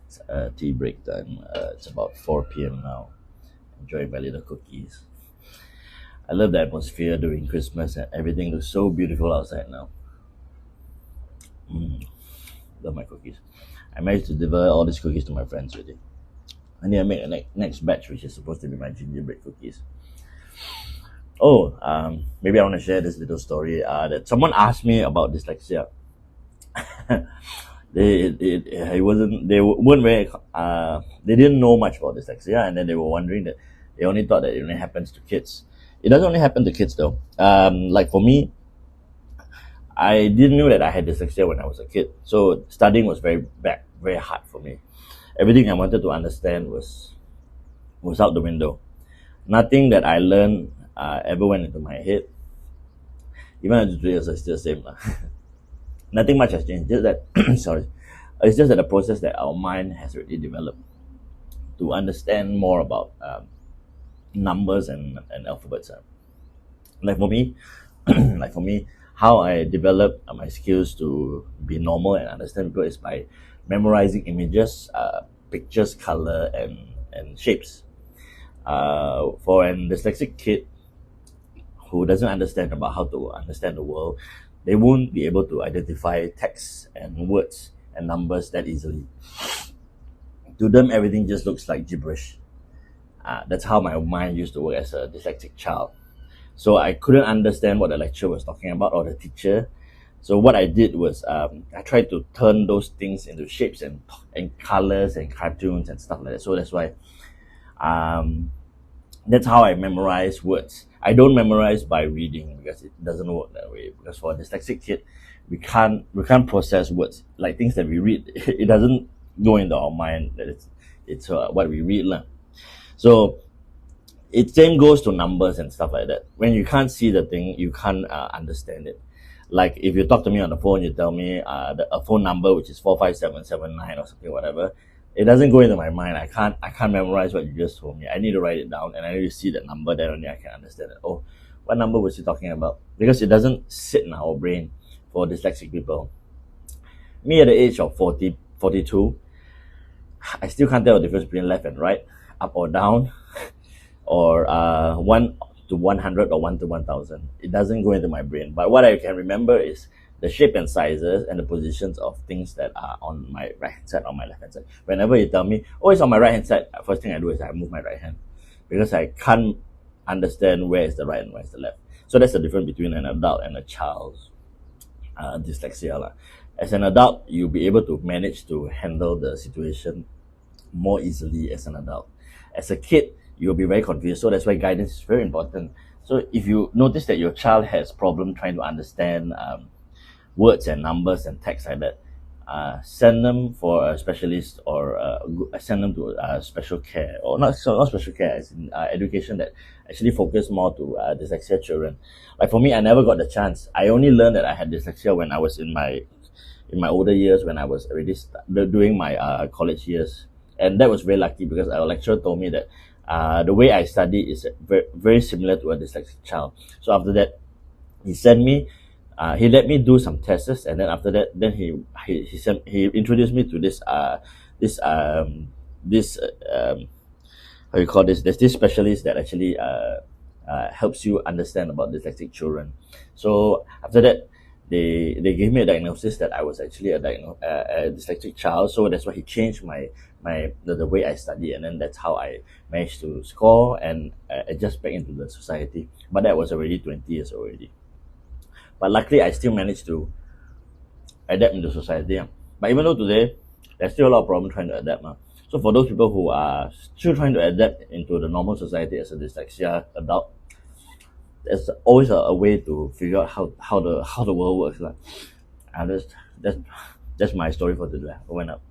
It's tea break time. It's about 4 p.m. now. Enjoying my little cookies. I love the atmosphere during Christmas and everything looks so beautiful outside now. Love my cookies. I managed to deliver all these cookies to my friends already. I need to make a next batch, which is supposed to be my gingerbread cookies. Oh, maybe I want to share this little story. That someone asked me about dyslexia. It wasn't they weren't very they didn't know much about dyslexia, and then they were wondering that they only thought that it only happens to kids. It doesn't only happen to kids though. Like for me, I didn't know that I had dyslexia when I was a kid, so studying was very hard for me. Everything I wanted to understand was out the window. Nothing that I learned ever went into my head. Even at 3 years, it's still the same. Nothing much has changed. Just that, sorry, it's just that the process that our mind has already developed to understand more about numbers and alphabets. Like for me, like for me, how I develop my skills to be normal and understand people is by memorizing images, pictures, color, and shapes. For an dyslexic kid who doesn't understand about how to understand the world, they won't be able to identify text and words and numbers that easily. To them, everything just looks like gibberish. That's how my mind used to work as a dyslexic child. So I couldn't understand what the lecturer was talking about or the teacher. So what I did was I tried to turn those things into shapes and colors and cartoons and stuff like that. So that's how I memorize words. I don't memorize by reading because it doesn't work that way. Because for a dyslexic kid, we can't process words like things that we read. It doesn't go into our mind that it's what we read lah. So it same goes to numbers and stuff like that. When you can't see the thing, you can't understand it. Like if you talk to me on the phone, you tell me a phone number which is 45779 or something, whatever. It doesn't go into my mind. I can't memorize what you just told me. I need to write it down and I need to see that number. Then only I can understand it. Oh, what number was he talking about? Because it doesn't sit in our brain for dyslexic people. Me at the age of 40, 42, I still can't tell the difference between left and right, up or down, or 1 to 100 or 1 to 1000. It doesn't go into my brain. But what I can remember is the shape and sizes and the positions of things that are on my right hand side or my left hand side. Whenever you tell me, oh, it's on my right hand side, first thing I do is I move my right hand because I can't understand where is the right and where is the left. So that's the difference between an adult and a child's dyslexia. As an adult, you'll be able to manage to handle the situation more easily as an adult. As a kid, you'll be very confused. So that's why guidance is very important. So if you notice that your child has problem trying to understand words and numbers and text like that, send them for a specialist or send them to special care, or not special care, as in education that actually focus more to dyslexia children. Like for me, I never got the chance. I only learned that I had dyslexia when I was in my older years, when I was already doing my college years, and that was very lucky because our lecturer told me that the way I study is very similar to a dyslexic child. So after that, he sent me. He let me do some tests, and then after that, then he introduced me to this how you call this? There's this specialist that actually helps you understand about dyslexic children. So after that, they gave me a diagnosis that I was actually a dyslexic child. So that's why he changed the way I study, and then that's how I managed to score and adjust back into the society. But that was already 20 years already. But luckily, I still managed to adapt into society. But even though today, there's still a lot of problems trying to adapt. So for those people who are still trying to adapt into the normal society as a dyslexia adult, there's always a way to figure out how the world works. And that's my story for today. Over and out.